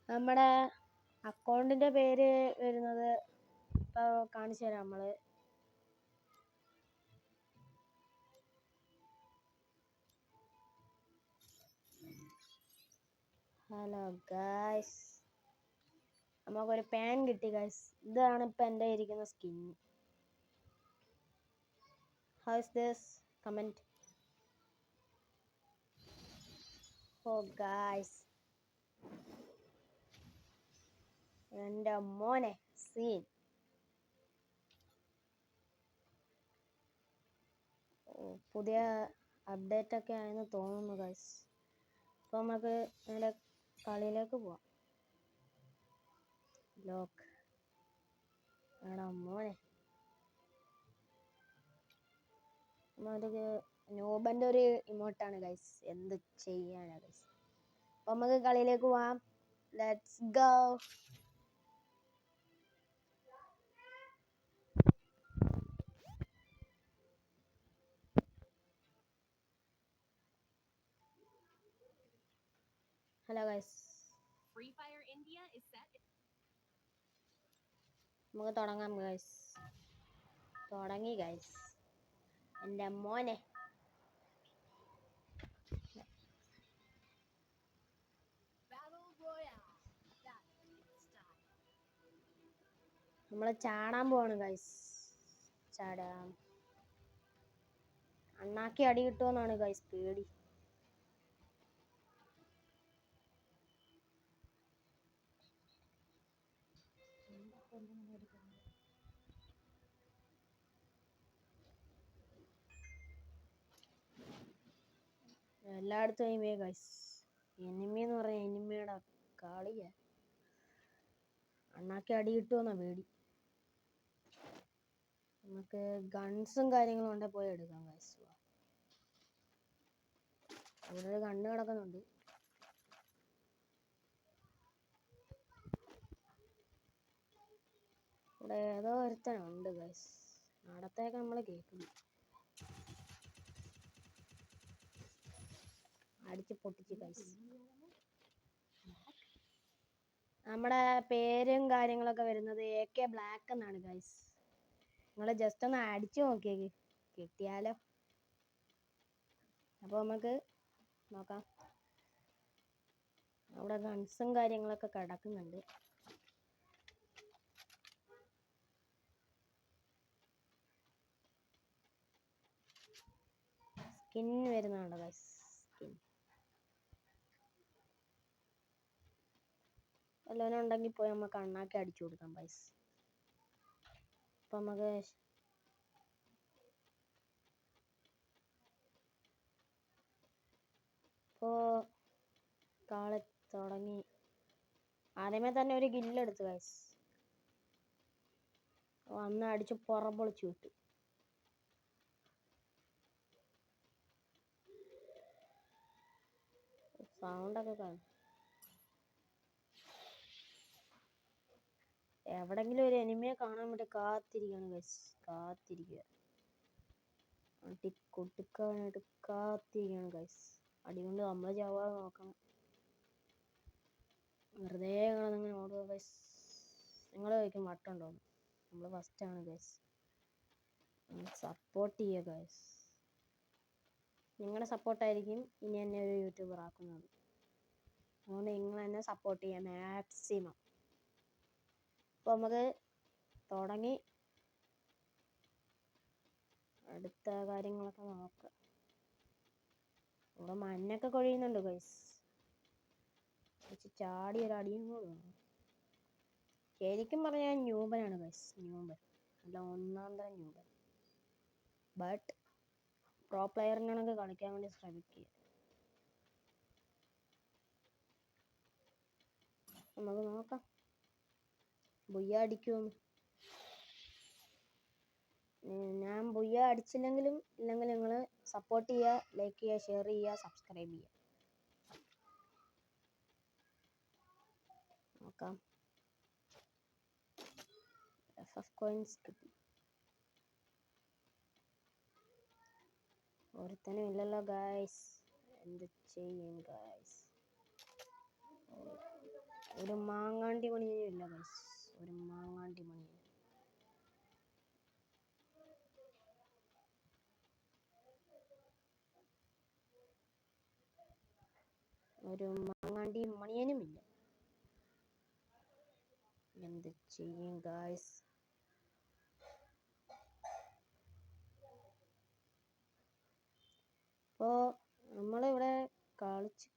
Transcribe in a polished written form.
നമ്മുടെ അക്കൗണ്ടിന്റെ പേര് വരുന്നത് ഇപ്പോൾ കാണിച്ചു തരാം. നമ്മള് ഹലോ ഗായ്സ്, നമുക്കൊരു പാൻ കിട്ടി ഗായ്സ്. ഇതാണ് ഇപ്പം എൻ്റെ ഇരിക്കുന്ന skin. How is this? Comment. Oh guys, എൻ്റെ മോനെ സീൻ. പുതിയ അപ്ഡേറ്റ് ഒക്കെ ആയെന്ന് തോന്നുന്നു ഗൈസ്. അപ്പോൾ നമുക്ക് നമ്മുടെ കളിയിലേക്ക് പോവാം. ലോക്ക് എടാ മോനെ, നോബൻ്റെ ഒരു ഇമോട്ടാണ് ഗൈസ്. എന്ത് ചെയ്യാനാണ് ഗൈസ്. അപ്പോൾ നമുക്ക് കളിയിലേക്ക് പോവാം. Let's go. Hello guys, free fire India is set. നമുക്ക് തുടങ്ങാം ഗൈസ്. തുടങ്ങി ഗൈസ്. എൻ്റെ മോനെ, നമ്മൾ ചാടാൻ പോവാണ് ഗൈസ്. ചാടാം. അണ്ണാക്കി അടി കിട്ടുമെന്നാണ് ഗൈസ് പേടി. എല്ലായിടത്തും എനിമി ഗൈസ്. എനിമി എന്ന് പറഞ്ഞാൽ എനിമിയുടെ കളിയാ. അണ്ണാക്കി അടി കിട്ടുമെന്നാ പേടി. നമുക്ക് ഗൺസും കാര്യങ്ങളും ഉണ്ടെ പോയി എടുക്കാം ഗൈസ്. അവിടെ ഒരു കണ്ണ് കിടക്കുന്നുണ്ട്. ഇവിടെ ഏതോ ഒരുത്തനുണ്ട് ഗൈസ്. നടത്തേക്ക് നമ്മൾ കേൾക്കുന്നു. അടിച്ച് പൊട്ടിച്ച് ഗൈസ്. നമ്മുടെ പേരും കാര്യങ്ങളൊക്കെ വരുന്നത് AK ബ്ലാക്ക് എന്നാണ് ഗൈസ്. നിങ്ങൾ ജസ്റ്റ് ഒന്ന് അടിച്ചു നോക്കിയേക്ക്, കിട്ടിയാലോ. അപ്പോൾ നമുക്ക് നോക്കാം. അവിടെ ഗൺസും കാര്യങ്ങളൊക്കെ കിടക്കുന്നുണ്ട്. സ്കിൻ വരുന്നുണ്ടോ ഗൈസ്? സ്കിൻ വല്ലവനും ഉണ്ടെങ്കിൽ പോയി നമുക്ക് അണ്ണാക്കി അടിച്ചു കൊടുക്കാം ഗൈസ്. അപ്പം നമുക്ക് ഇപ്പോൾ കാളെ തുടങ്ങി. ആദ്യമേ തന്നെ ഒരു ഗില്ലെടുത്തു ഗൈസ്. അന്ന് അടിച്ച് പുറംപൊളിച്ചു വിട്ടു. സൗണ്ടൊക്കെ കാണും. എവിടെങ്കിലും ഒരു എനിമിയെ കാണാൻ വേണ്ടി കാത്തിരിക്കുകയാണ് ഗൈസ്. കാത്തിരിക്കുക, അടി കൊടുക്കാനായിട്ട് കാത്തിരിക്കുകയാണ് ഗൈസ്. അടികൊണ്ട് നമ്മൾ ചാവാതെ നോക്കണം. വെറുതെ നിങ്ങളിങ്ങനെ ഓടുക ഗൈസ്. നിങ്ങൾ ചോദിക്കും വട്ടുണ്ടോന്ന്. നമ്മൾ ഫസ്റ്റാണ് ഗൈസ്. സപ്പോർട്ട് ചെയ്യുക ഗൈസ്. നിങ്ങളുടെ സപ്പോർട്ടായിരിക്കും ഇനി എന്നെ ഒരു യൂട്യൂബർ ആക്കുന്നത്. അതുകൊണ്ട് നിങ്ങൾ എന്നെ സപ്പോർട്ട് ചെയ്യുക മാക്സിമം. അപ്പോൾ നമുക്ക് തുടങ്ങി അടുത്ത കാര്യങ്ങളൊക്കെ നോക്കാം. ഇവിടെ മഞ്ഞൊക്കെ കൊഴിയുന്നുണ്ട് ഗൈസ്. ചാടി ഒരു അടിയും കൂടെ വേണം. ശരിക്കും പറഞ്ഞാൽ ന്യൂബനാണ് ഗൈസ്. ന്യൂബൻ അല്ല, ഒന്നാം തരം ന്യൂബൻ. ബട്ട് പ്രോ പ്ലെയറിനാണൊക്കെ കളിക്കാൻ വേണ്ടി ശ്രമിക്കുക. നമുക്ക് നോക്കാം ബുയ്യ അടിക്കുമെന്ന്. ഞാൻ ബുയ്യ അടിച്ചില്ലെങ്കിലും ഇല്ലെങ്കിലും നിങ്ങൾ സപ്പോർട്ട് ചെയ്യുക, ലൈക്ക് ചെയ്യുക, ഷെയർ ചെയ്യുക, സബ്സ്ക്രൈബ് ചെയ്യുക. നോക്കാം. FF കോയിൻസ് കിട്ടി. ഒരുത്തനും ഇല്ലല്ലോ ഗായ്സ്. എന്ത് ചെയ്യും ഗായ്സ്? ഒരു മാങ്ങാണ്ടി മണിയനും ഇല്ല ഗൈസ്. ഒരു മാങ്ങാണ്ടി മണിയനും. ഒരു മാങ്ങാണ്ടി മണിയനും ഇല്ല. എന്ത് ചെയ്യും ഗൈസ്? അപ്പോൾ നമ്മളിവിടെ കളിച്ച്